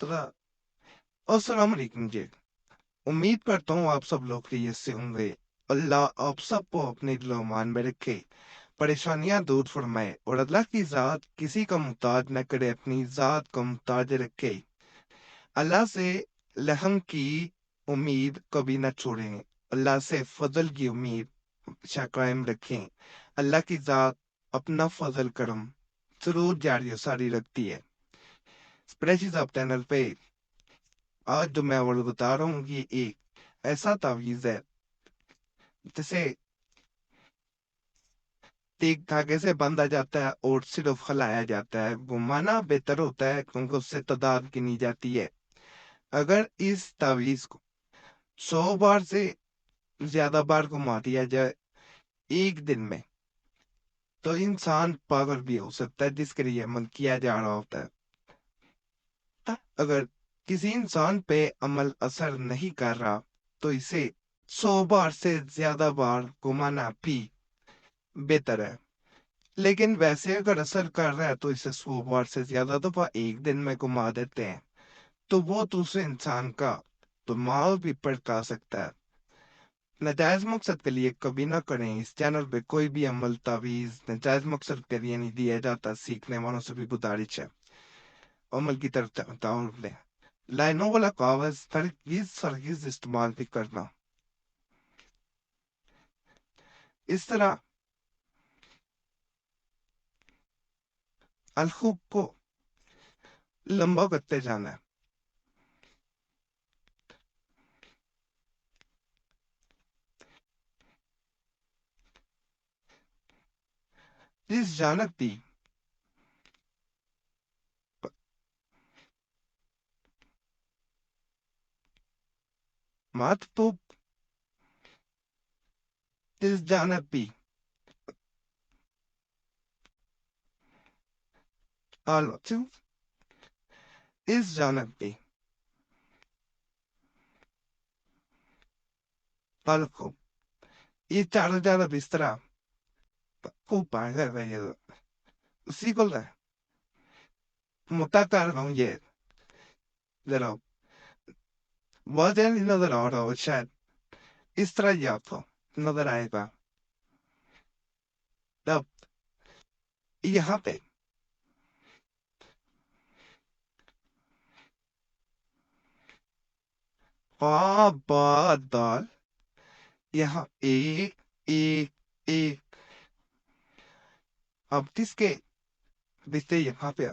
अस्सलाम वालेकुम जी। उम्मीद करता हूँ आप सब लोग खैरियत से होंगे। अल्लाह आप सबको अपने दिल-ओ-ईमान में रखे, परेशानियाँ दूर फरमाए और अल्लाह की ज़ात किसी का मुहताज न करे, अपनी ज़ात को मुहताज रखे। अल्लाह से रहम की उम्मीद कभी न छोड़ें, अल्लाह से फ़ज़ल की उम्मीद हमेशा कायम रखें। अल्लाह की ज़ात अपना फ़ज़ल करम ज़रूर जारी और सारी रखती है। स्प्रेशिज़ ऑफ चैनल पे आज जो मैं आपको बता रहा हूँ ये एक ऐसा तावीज़ है जिसे एक धागे से बांधा जाता है और सिर्फ खिलाया जाता है। घुमाना बेहतर होता है क्योंकि उससे तादाद गिनी जाती है। अगर इस तावीज़ को 100 बार से ज़्यादा बार घुमा दिया जाए एक दिन में, तो इंसान पागल भी हो सकता है जिसके लिए अमल किया जा रहा होता है। अगर किसी इंसान पे अमल असर नहीं कर रहा, तो इसे 100 बार से ज़्यादा बार घुमाना भी बेहतर है। लेकिन वैसे अगर असर कर रहा है तो इसे 100 बार से ज़्यादा दफ़ा एक दिन में घुमा देते हैं, तो वो दूसरे इंसान का दिमाग भी भड़का सकता है। नाजायज़ मकसद के लिए कभी ना करें। इस चैनल पे कोई भी अमल तावीज़ नाजायज़ मकसद के लिए नहीं दिया जाता। सीखने वालों से भी गुजारिश है, अमल की तरफ तवज्जो दें। लाइनों वाला कागज़ हरगिज़ इस्तेमाल नहीं करना। इस तरह हल्क़ों को लंबा करते जाना है। जिस जानब भी मत तो जिस जानब भी आलोचना इस जानब भी हल्क़ों ये चारों जानब इस तरह खूब पाएगा ये sigola mutata non yet però model no loro cioè istragliato no doveva da यहाँ पे बादल यहाँ एक एक एक अब किसके viste यहाँ पे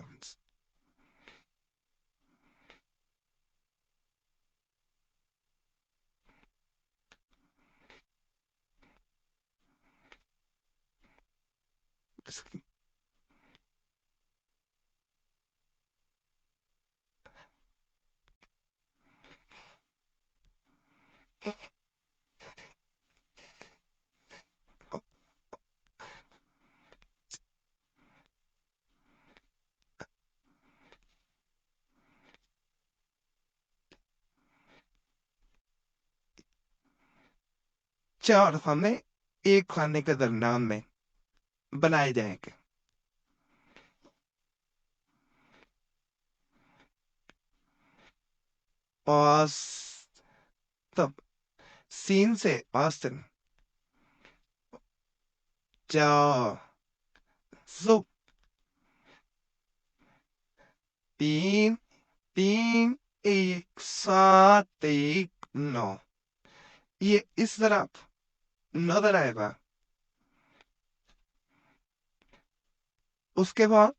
चार खाने एक खाने के दरमियान में बनाए जाएंगे और तब सीन से आस्तिन जा सो तीन तीन एक सात एक नौ ये इस तरफ नजर आएगा। उसके बाद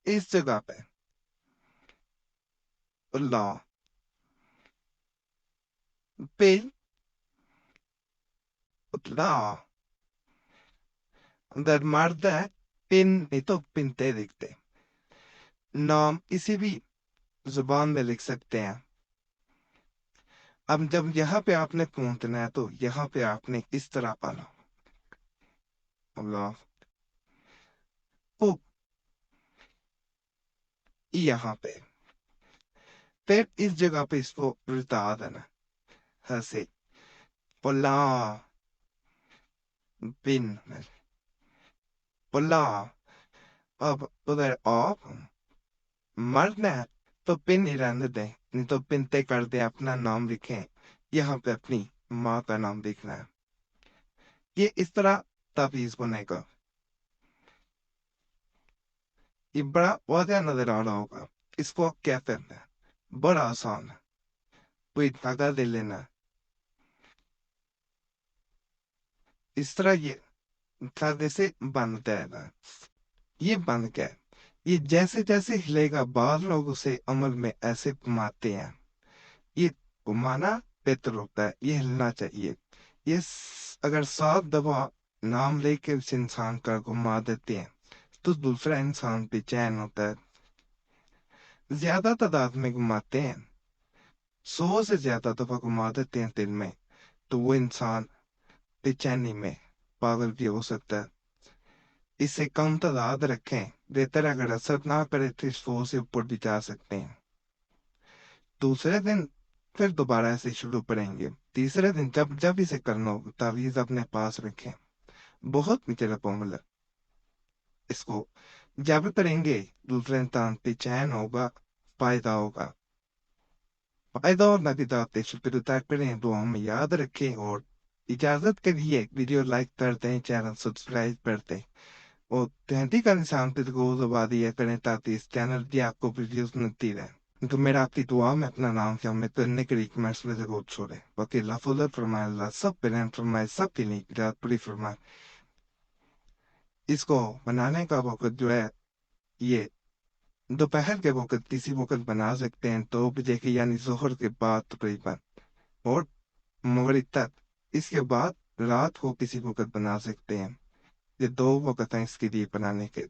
इस जगह पे ला पे ला अंदर मर्द है पिन नहीं तो पिनते दिखते नाम किसी भी जुबान में लिख सकते हैं। अब जब यहाँ पे आपने पहुंचना है तो यहाँ पे आपने इस तरह पाना अल्लाह को यहाँ पे फिर इस जगह पे इसको उल्टा देना हंसे पुल्ला बिन पुल्ला अब उधर आप मरना है تو پن ہی رہنے دیں، نہیں تو پن طے کر دیں، اپنا نام لکھیں، یہاں پہ اپنی ماں کا نام لکھنا ہے۔ یہ اس طرح تعویذ بنے گا۔ یہ بڑا واضح نظر آ رہا ہوگا۔ اس کو کیا کرنا ہے؟ بڑا آسان ہے، کوئی دھاگا لے لینا ہے، اس طرح یہ دھاگے سے بن جائے گا۔ یہ بن گیا۔ یہ جیسے جیسے ہلے گا، بعض لوگ اسے عمل میں ایسے گھماتے ہیں۔ یہ گھمانا بہتر ہوتا ہے، یہ ہلنا چاہیے۔ یہ اگر 7 دفعہ نام لے کے اس انسان کا گھما دیتے ہیں تو دوسرا انسان بے چین ہوتا ہے۔ زیادہ تعداد میں گھماتے ہیں، 100 سے زیادہ دفعہ گھما دیتے ہیں دن میں، تو وہ انسان بے چینی میں پاگل بھی ہو سکتا ہے۔ اس سے کم تعداد رکھیں، بہتر اگر اثر نہ کرے تو 100 سے اوپر بھی جا سکتے ہیں۔ دوسرے دن پھر دوبارہ ایسے شروع کریں گے۔ تیسرے دن جب اسے کرنا ہو، تعویذ اپنے پاس رکھیں۔ بہت میٹھا عمل ہے۔ اس کو جب کریں گے دوسرے انسان بے چین ہوگا، فائدہ ہوگا۔ فائدہ اور نتیجات شکر طے کریں، دعا میں یاد رکھیں، اور اجازت کے لیے ویڈیو لائک کر دیں، چینل سبسکرائب کر دیں، اور گھنٹی کا نشان پہ کو دبا دیا کریں تاکہ اس چینل کی آپ کو ویڈیوز ملتی رہیں۔ تو میرا آپ کی دعا میں اپنا نام شامل کرنے کے لیے کمنٹس میں ضرور چھوڑیں۔ باقی اللہ فضل فرمائے، اللہ سب پہ رحم فرمائے، سب کے لیے ہدایت پوری فرمائے۔ اس کو بنانے کا وقت جو ہے، یہ دوپہر کے وقت کسی وقت بنا سکتے ہیں، 2 بجے کے یعنی ظہر کے بعد تقریباً، اور مغرب تک۔ اس کے بعد رات کو کسی وقت بنا سکتے ہیں۔ یہ 2 وقت ہیں اس کے لیے بنانے کے۔